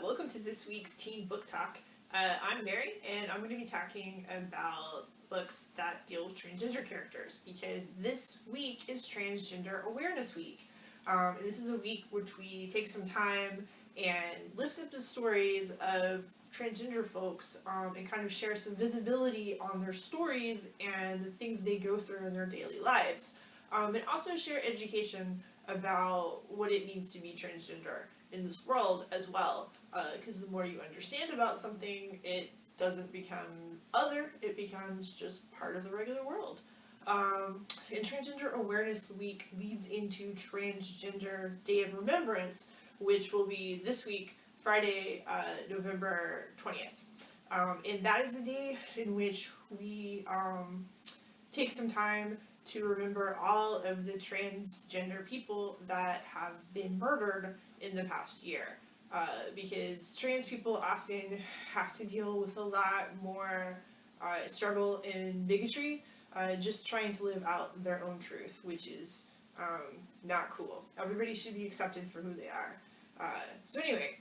Welcome to this week's Teen Book Talk. I'm Mary, and I'm going to be talking about books that deal with transgender characters, because this week is Transgender Awareness Week. And this is a week which we take some time and lift up the stories of transgender folks and kind of share some visibility on their stories and the things they go through in their daily lives. And also share education about what it means to be transgender in this world as well, because the more you understand about something, it doesn't become other, it becomes just part of the regular world. And Transgender Awareness Week leads into Transgender Day of Remembrance, which will be this week, Friday, November 20th. And that is a day in which we take some time to remember all of the transgender people that have been murdered in the past year. Because trans people often have to deal with a lot more struggle and bigotry, just trying to live out their own truth, which is not cool. Everybody should be accepted for who they are. So anyway,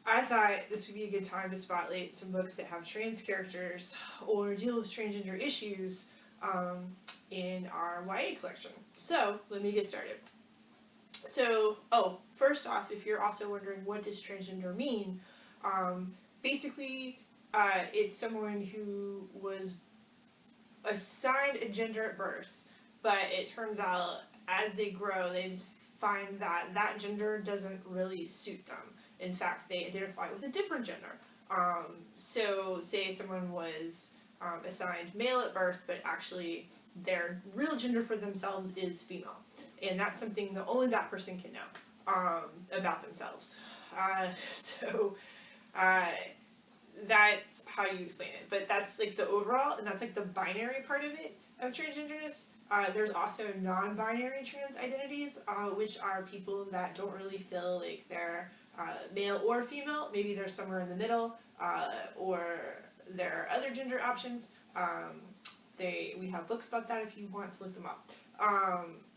I thought this would be a good time to spotlight some books that have trans characters or deal with transgender issues in our YA collection. So let me get started. So, first off, if you're also wondering what does transgender mean, basically it's someone who was assigned a gender at birth, but it turns out as they grow they just find that that gender doesn't really suit them. In fact, they identify with a different gender. So say someone was assigned male at birth, but actually their real gender for themselves is female. And that's something that only that person can know about themselves. So that's how you explain it. But that's like the overall, and that's like the binary part of it, of transgenderness. There's also non-binary trans identities, which are people that don't really feel like they're male or female. Maybe they're somewhere in the middle, or there are other gender options. We have books about that if you want to look them up,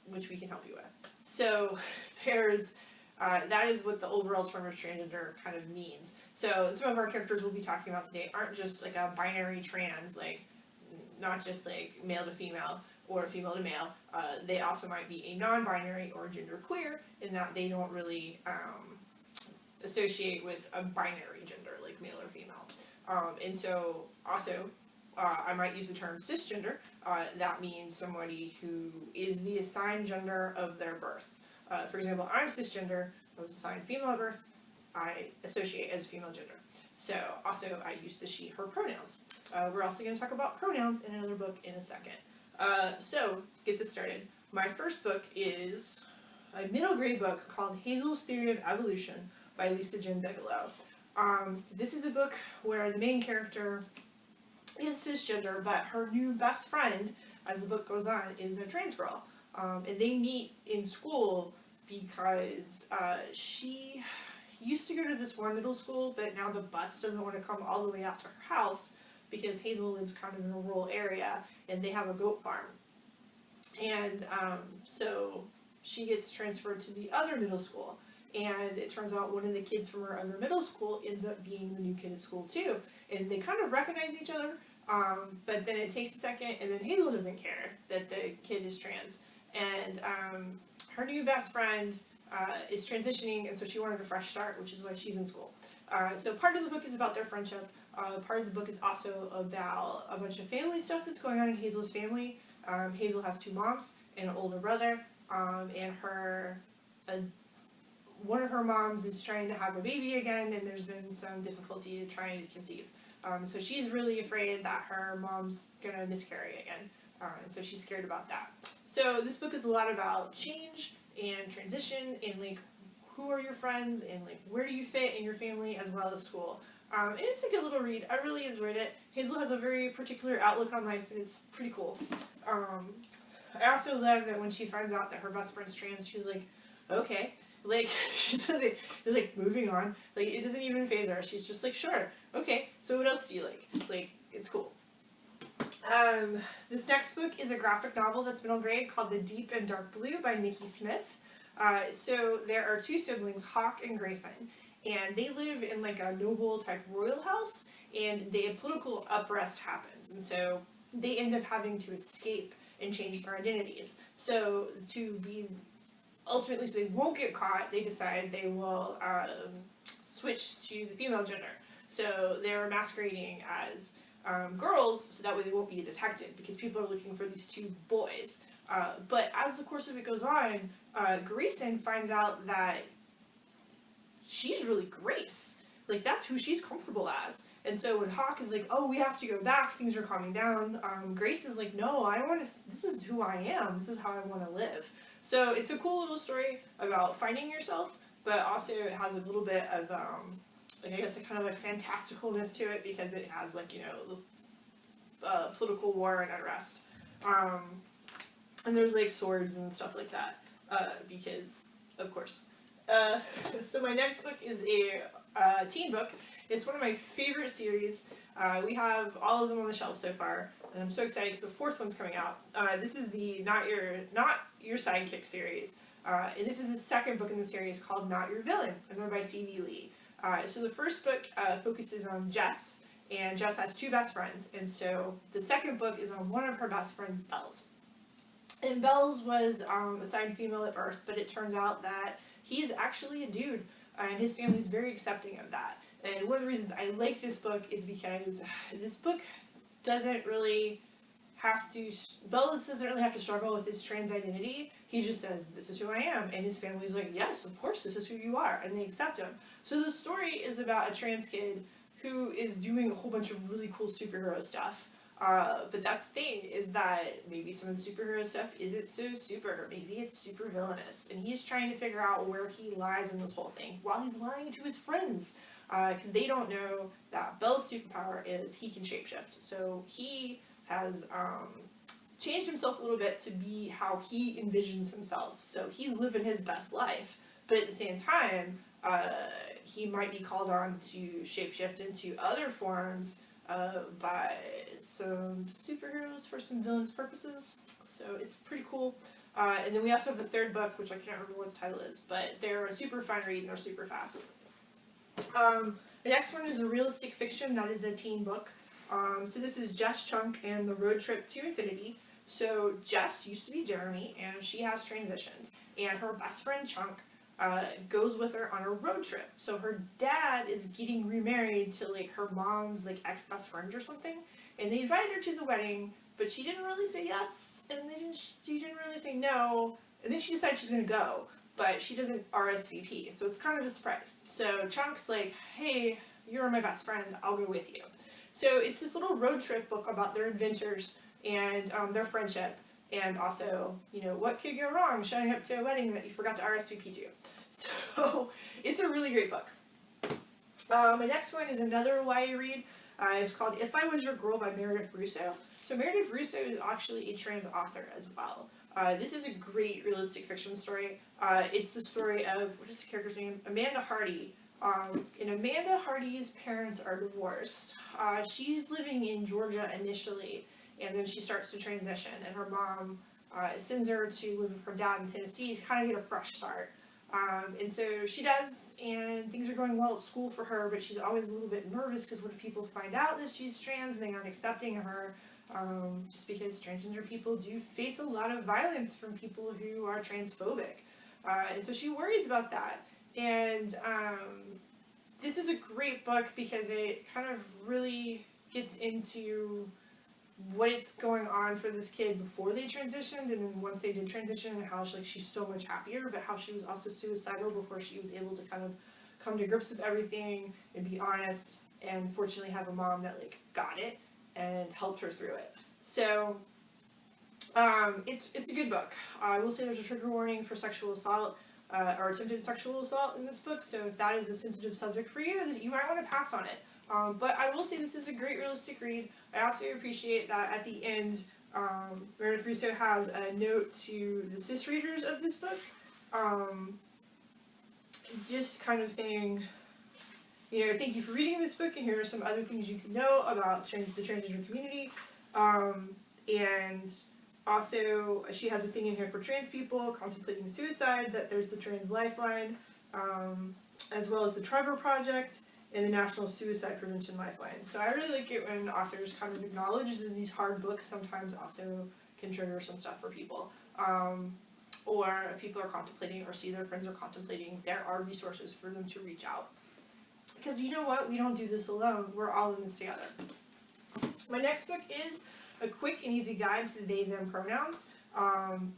which we can help you with. So there's that is what the overall term of transgender kind of means. So some of our characters we'll be talking about today aren't just like a binary trans, like not just like male to female or female to male. They also might be a non-binary or genderqueer in that they don't really associate with a binary gender like male or female. And so also I might use the term cisgender. That means somebody who is the assigned gender of their birth. For example, I'm cisgender. I was assigned female at birth. I associate as a female gender. So also I use the she, her pronouns. We're also going to talk about pronouns in another book in a second. So get this started. My first book is a middle grade book called Hazels' Theory of Evolution by Lisa Jen Bigelow. This is a book where the main character is cisgender, but her new best friend, as the book goes on, is a trans girl. And they meet in school because she used to go to this one middle school, but now the bus doesn't want to come all the way out to her house because Hazel lives kind of in a rural area and they have a goat farm. And so she gets transferred to the other middle school. And it turns out one of the kids from her other middle school ends up being the new kid at school too. And they kind of recognize each other, but then it takes a second, and then Hazel doesn't care that the kid is trans. And her new best friend is transitioning, and so she wanted a fresh start, which is why she's in school. So part of the book is about their friendship. Part of the book is also about a bunch of family stuff that's going on in Hazel's family. Hazel has two moms and an older brother, and one of her moms is trying to have a baby again, and there's been some difficulty trying to conceive. So she's really afraid that her mom's going to miscarry again, and so she's scared about that. So this book is a lot about change and transition and like who are your friends and like where do you fit in your family as well as school. And it's a good little read. I really enjoyed it. Hazel has a very particular outlook on life, and it's pretty cool. I also love that when she finds out that her best friend's trans, she's like, okay. Like, she says it, it's like, moving on. Like, it doesn't even faze her. She's just like, sure, okay, so what else do you like? Like, it's cool. This next book is a graphic novel that's middle grade called The Deep and Dark Blue by Nikki Smith. So there are two siblings, Hawk and Grayson, and they live in like a noble type royal house, and a political unrest happens, and so they end up having to escape and change their identities. So to be ultimately, so they won't get caught, they decide they will switch to the female gender. So they're masquerading as girls, so that way they won't be detected, because people are looking for these two boys. But as the course of it goes on, Grayson finds out that she's really Grace. Like, that's who she's comfortable as. And so when Hawk is like, oh, we have to go back, things are calming down, Grace is like, no, I want to, this is who I am, this is how I want to live. So it's a cool little story about finding yourself, but also it has a little bit of, like, I guess, a kind of like fantasticalness to it, because it has, like, you know, political war and unrest. And there's like swords and stuff like that, because, of course. So my next book is a teen book. It's one of my favorite series. We have all of them on the shelf so far, and I'm so excited because the fourth one's coming out. This is the Not Your Sidekick series. And this is the second book in the series, called Not Your Villain, and they're by C.V. Lee. So the first book focuses on Jess, and Jess has two best friends, and so the second book is on one of her best friends, Bells. And Bells was assigned female at birth, but it turns out that he's actually a dude, and his family's very accepting of that. And one of the reasons I like this book is because this book doesn't really have to, Bells doesn't really have to struggle with his trans identity. He just says, this is who I am, and his family's like, yes, of course, this is who you are, and they accept him. So the story is about a trans kid who is doing a whole bunch of really cool superhero stuff. But that's the thing, is that maybe some of the superhero stuff isn't so super, or maybe it's super villainous, and he's trying to figure out where he lies in this whole thing, while he's lying to his friends, because they don't know that Belle's superpower is he can shapeshift. So he has changed himself a little bit to be how he envisions himself, so he's living his best life, but at the same time, he might be called on to shapeshift into other forms by some superheroes for some villainous purposes. So it's pretty cool. And then we also have the third book, which I can't remember what the title is, but they're a super fun read and they're super fast. The next one is a realistic fiction that is a teen book. So this is Jess Chunk and the Road Trip to Infinity. So Jess used to be Jeremy, and she has transitioned, and her best friend Chunk goes with her on a road trip. So her dad is getting remarried to like her mom's like ex-best friend or something, and they invited her to the wedding, but she didn't really say yes, and she didn't really say no, and then she decides she's gonna go, but she doesn't RSVP, so it's kind of a surprise. So Chunk's like, hey, you're my best friend, I'll go with you. So it's this little road trip book about their adventures and their friendship. And also, you know, what could go wrong showing up to a wedding that you forgot to RSVP to. So, it's a really great book. My next one is another YA read. It's called If I Was Your Girl by Meredith Russo. So Meredith Russo is actually a trans author as well. This is a great realistic fiction story. It's the story of, what is the character's name? Amanda Hardy. And Amanda Hardy's parents are divorced. She's living in Georgia initially, and then she starts to transition, and her mom sends her to live with her dad in Tennessee to kind of get a fresh start. And so she does, and things are going well at school for her, but she's always a little bit nervous because what if people find out that she's trans and they aren't accepting her, just because transgender people do face a lot of violence from people who are transphobic. And so she worries about that. And this is a great book because it kind of really gets into what's going on for this kid before they transitioned, and then once they did transition, and how she's so much happier, but how she was also suicidal before she was able to kind of come to grips with everything and be honest, and fortunately have a mom that like got it and helped her through it. So it's a good book. I will say there's a trigger warning for sexual assault or attempted sexual assault in this book, so if that is a sensitive subject for you, you might want to pass on it. But I will say this is a great realistic read. I also appreciate that at the end, Meredith Russo has a note to the cis readers of this book, just kind of saying, you know, thank you for reading this book, and here are some other things you can know about the transgender community. And also, she has a thing in here for trans people contemplating suicide, that there's the Trans Lifeline, as well as the Trevor Project and the National Suicide Prevention Lifeline. So I really like it when authors kind of acknowledge that these hard books sometimes also can trigger some stuff for people. Or if people are contemplating or see their friends are contemplating, there are resources for them to reach out. Because you know what? We don't do this alone. We're all in this together. My next book is a quick and easy guide to they, them pronouns.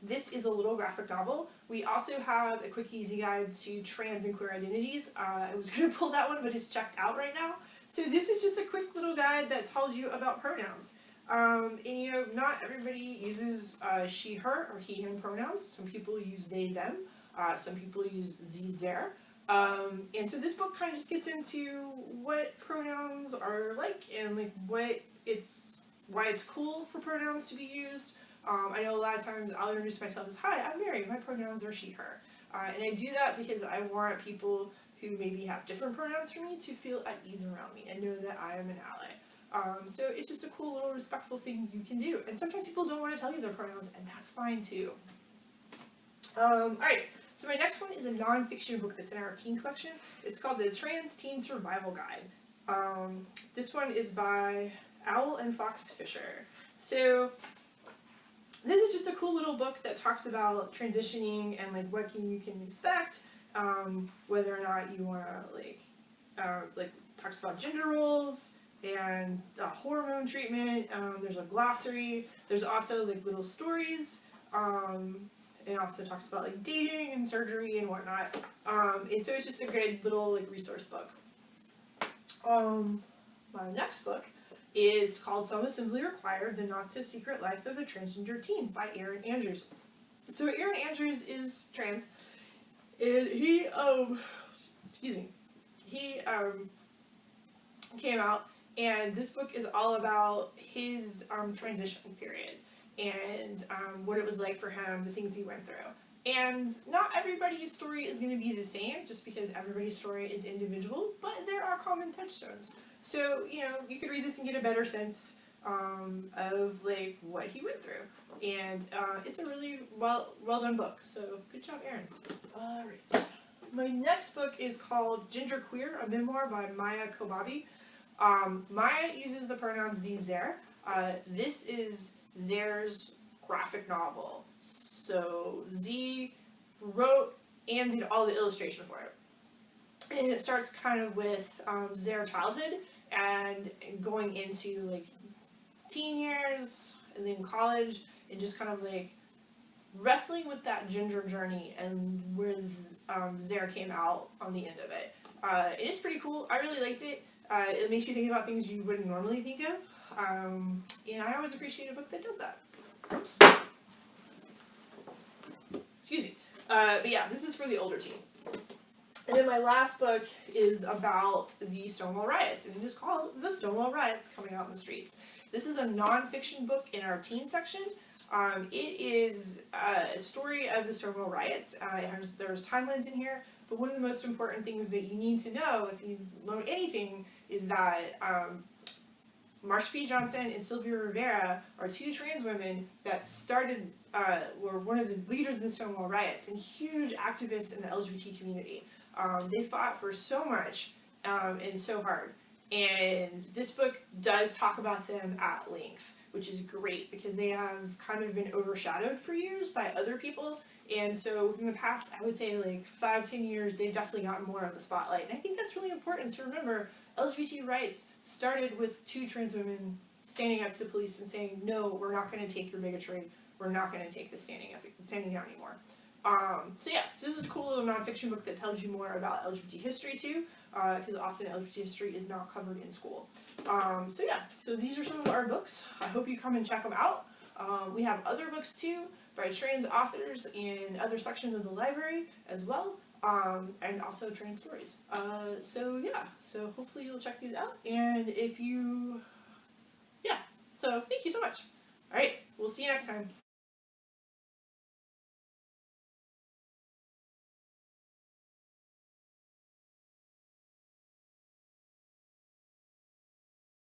This is a little graphic novel. We also have a quick, easy guide to trans and queer identities. I was going to pull that one, but it's checked out right now. So this is just a quick little guide that tells you about pronouns. And you know, not everybody uses she, her, or he, him pronouns. Some people use they, them. Some people use sie, their. And so this book kind of just gets into what pronouns are like and like why it's cool for pronouns to be used. I know a lot of times I'll introduce myself as, hi, I'm Mary, my pronouns are she, her. And I do that because I want people who maybe have different pronouns from me to feel at ease around me and know that I am an ally. So it's just a cool little respectful thing you can do. And sometimes people don't want to tell you their pronouns, and that's fine too. Alright, so my next one is a non-fiction book that's in our teen collection. It's called the Trans Teen Survival Guide. This one is by Owl and Fox Fisher. So this is just a cool little book that talks about transitioning and like what you can expect, whether or not you want to like talks about gender roles and hormone treatment. There's a glossary. There's also like little stories. It also talks about like dating and surgery and whatnot. And so it's just a good little like resource book. My next book is called Some Assembly Required, The Not So Secret Life of a Transgender Teen by Aaron Andrews. So Aaron Andrews is trans, and he came out, and this book is all about his transition period and what it was like for him, the things he went through. And not everybody's story is going to be the same, just because everybody's story is individual, but there are common touchstones. So, you know, you could read this and get a better sense of, like, what he went through. And it's a really well done book, so good job, Aaron. Alright. My next book is called Genderqueer, a memoir by Maya Kobabe. Maya uses the pronoun sie, their. This is Zer's graphic novel. So Z wrote and did all the illustration for it. And it starts kind of with their childhood and going into like teen years and then college and just kind of like wrestling with that gender journey and where Zer came out on the end of it. It is pretty cool. I really liked it. It makes you think about things you wouldn't normally think of. And I always appreciate a book that does that. Oops. Excuse me. But yeah, this is for the older teen. And then my last book is about the Stonewall Riots, and it is called The Stonewall Riots Coming Out in the Streets. This is a non-fiction book in our teen section. It is a story of the Stonewall Riots. There's timelines in here, but one of the most important things that you need to know, if you learn anything, is that Marsha P. Johnson and Sylvia Rivera are two trans women that started, were one of the leaders in the Stonewall Riots and huge activists in the LGBT community. They fought for so much and so hard. And this book does talk about them at length, which is great because they have kind of been overshadowed for years by other people. And so within the past, I would say like 5-10 years, they've definitely gotten more of the spotlight. And I think that's really important to remember. LGBT rights started with two trans women standing up to the police and saying, no, we're not going to take your bigotry. We're not going to take the standing down anymore. So yeah, so this is a cool little nonfiction book that tells you more about LGBT history too, because often LGBT history is not covered in school. So yeah, so these are some of our books. I hope you come and check them out. We have other books too by trans authors in other sections of the library as well, and also trans stories. So yeah, so hopefully you'll check these out, and if you, yeah, so thank you so much. Alright, we'll see you next time.